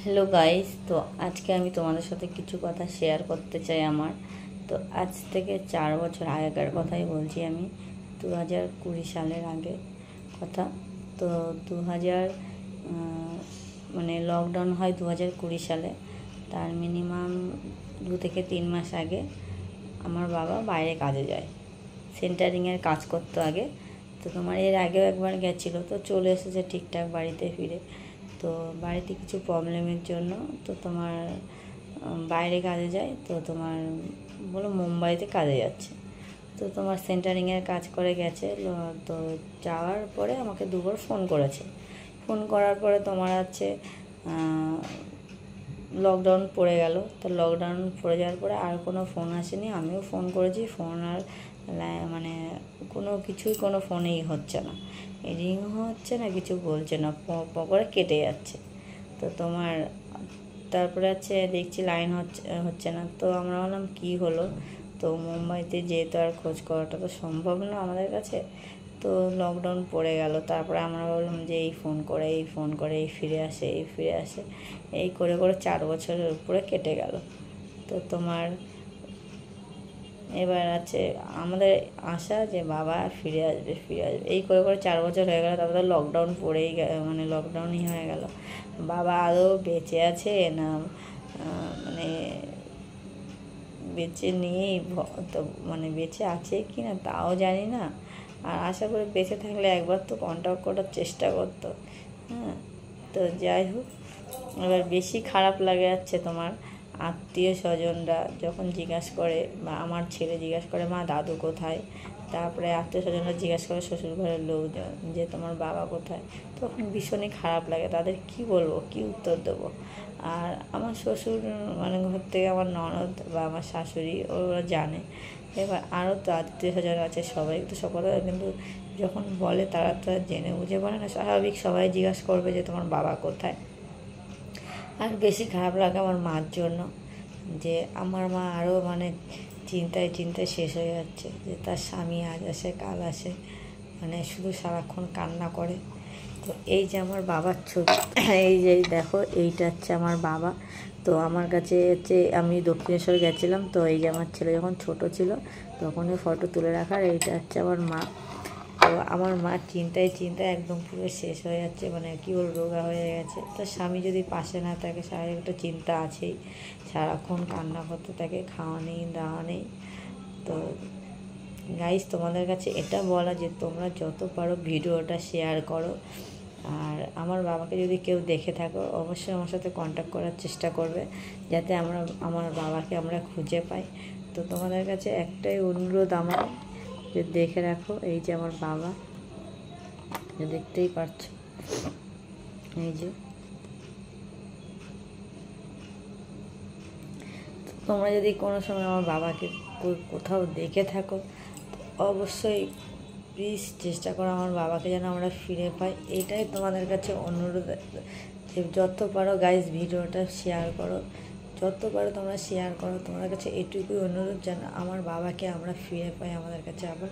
Hello guys, তো আজকে আমি তোমাদের সাথে কিছু কথা শেয়ার করতে চাই। আমার তো আজ থেকে 4 বছর আগেকার কথাই বলছি আমি। 2020 সালের আগে কথা। তো 2000 মানে লকডাউন হয় 2020 সালে। তার মিনিমাম 2 থেকে 3 মাস আগে আমার বাবা বাইরে কাজে যায়, সেন্টারিংয়ের কাজ করতো আগে। তো তোমার এর আগেও একবার গেছিলো, তো চলে এসেছে ঠিকঠাক বাড়িতে ফিরে। তো বাড়িতে কিছু প্রবলেমের জন্য তো তোমার বাইরে কাজে যায়। তো তোমার বলো মুম্বাইতে কাজে যাচ্ছে। তো তোমার সেন্টারিংয়ের কাজ করে গেছে। তো যাওয়ার পরে আমাকে 2বার ফোন করেছে। ফোন করার পরে তোমার হচ্ছে লকডাউন পড়ে গেল। তো লকডাউন পড়ে যাওয়ার পরে আর কোনো ফোন আসেনি। আমিও ফোন করেছি, ফোন আর মানে কোনো ফোনেই হচ্ছে না, রিং হচ্ছে না, কিছু বলছে না, করে কেটে যাচ্ছে। তো তোমার তারপরে হচ্ছে দেখছি লাইন হচ্ছে না। তো আমরা বললাম কী হলো। তো মুম্বাইতে যেহেতু আর খোঁজ করাটা তো সম্ভব না আমাদের কাছে, তো লকডাউন পড়ে গেল। তারপরে আমরা বললাম যে এই ফোন করে এই ফিরে আসে এই করে 4 বছরের উপরে কেটে গেল। তো তোমার এবার আছে আমাদের আশা যে বাবা ফিরে আসবে এই করে 4 বছর হয়ে গেল। তারপরে লকডাউন মানে লকডাউনই হয়ে গেল। বাবা আদৌ বেঁচে আছে না মানে বেঁচে নিয়েই তো মানে বেঁচে আছে কি না তাও জানি না। আর আশা করি বেঁচে থাকলে একবার তো কন্ট্যাক্ট করার চেষ্টা করতো। হ্যাঁ, তো যাই হোক, এবার বেশি খারাপ লাগে যাচ্ছে তোমার আত্মীয় স্বজনরা যখন জিজ্ঞাসা করে, বা আমার ছেলে জিজ্ঞাসা করে মা দাদু কোথায়। তারপরে আত্মীয় স্বজনরা জিজ্ঞাসা করে শ্বশুর ঘরের লোকজন যে তোমার বাবা কোথায়। তখন ভীষণই খারাপ লাগে, তাদের কি বলবো, কি উত্তর দেবো। আর আমার শ্বশুর মানে ঘর থেকে আমার ননদ বা আমার শাশুড়ি ওরা জানে। এবার আরও তো আত্মীয় স্বজন আছে, সবাই তো সকলে, কিন্তু যখন বলে তারা তো জেনে বুঝে বলে না, স্বাভাবিক সবাই জিজ্ঞাসা করবে যে তোমার বাবা কোথায়। আর বেশি খারাপ লাগে আমার মার জন্য, যে আমার মা আরও মানে চিন্তায় শেষ হয়ে যাচ্ছে, যে তার স্বামী আজ আসে কাল আসে, মানে শুধু সারাক্ষণ কান্না করে। তো এই যে আমার বাবার ছবি, এই যে দেখো, এইটা হচ্ছে আমার বাবা। তো আমার কাছে হচ্ছে আমি দক্ষিণেশ্বর গেছিলাম, তো এই যে আমার ছেলে যখন ছোট ছিল তখনই ফটো তুলে রাখার। এইটা হচ্ছে আমার মা। তো আমার মা চিন্তায় একদম পুরো শেষ হয়ে যাচ্ছে, মানে কী বলবো, রোগা হয়ে গেছে। তো স্বামী যদি পাশে না থাকে, শারীরিক একটা চিন্তা আছেই, সারাক্ষণ কান্না করতে থাকে, খাওয়া নেই দাওয়া নেই। তো গাইস, তোমাদের কাছে এটা বলা যে তোমরা যত পারো ভিডিওটা শেয়ার করো। আর আমার বাবাকে যদি কেউ দেখে থাকো, অবশ্যই আমার সাথে কন্ট্যাক্ট করার চেষ্টা করবে, যাতে আমার বাবাকে আমরা খুঁজে পাই। তো তোমাদের কাছে একটাই অনুরোধ আমার, যে দেখে রাখো। এই যে আমার বাবা, দেখতেই পাচ্ছ, এই যে। তোমরা যদি কোনো সময় আমার বাবাকে কোথাও দেখে থাকো, অবশ্যই প্লিজ চেষ্টা করো আমার বাবাকে যেন আমরা ফিরে পাই। এইটাই তোমাদের কাছে অনুরোধ, যে যত পারো গাইজ ভিডিওটা শেয়ার করো, যত পারো তোমরা শেয়ার করো। তোমাদের কাছে এটুকুই অনুরোধ যেন আমার বাবাকে আমরা ফিরে পাই আমাদের কাছে আবার।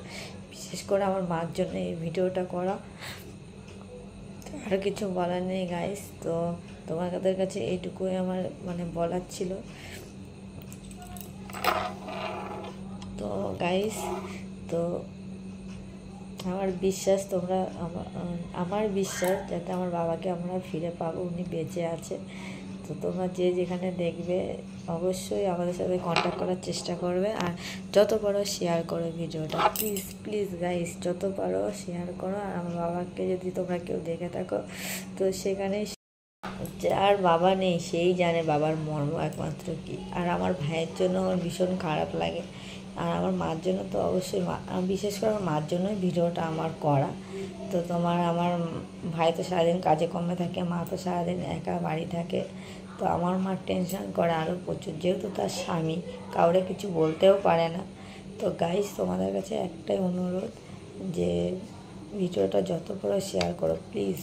বিশেষ করে আমার মার জন্য এই ভিডিওটা করা। আর কিছু বলার নেই গাইজ। তো তোমাদের কাছে এইটুকুই আমার মানে বলার ছিল। তো গাইস, তো আমার বিশ্বাস আমার বিশ্বাস যাতে আমার বাবাকে আমরা ফিরে পাবো, উনি বেঁচে আছে। তো তোমরা যে যেখানে দেখবে অবশ্যই আমাদের সাথে কন্ট্যাক্ট করার চেষ্টা করবে। আর যত পারো শেয়ার করো ভিডিওটা, প্লিজ গাইস, যত পারো শেয়ার করো। আর আমার বাবাকে যদি তোমরা কেউ দেখে থাকো, তো সেখানে যার বাবা নেই সেই জানে বাবার মর্ম একমাত্র কি। আর আমার ভাইয়ের জন্য আমার ভীষণ খারাপ লাগে। আর আমার মার জন্য তো অবশ্যই, বিশেষ করে আমার মার জন্যই ভিডিওটা আমার করা। তো আমার ভাই তো সারাদিন কাজে কমে থাকে, মা তো সারাদিন একা বাড়ি থাকে। তো আমার মার টেনশন করে আরও প্রচুর, যেহেতু তার স্বামী কাউরে কিছু বলতেও পারে না। তো গাইস, তোমাদের কাছে একটাই অনুরোধ, যে ভিডিওটা যত করে শেয়ার করো, প্লিজ।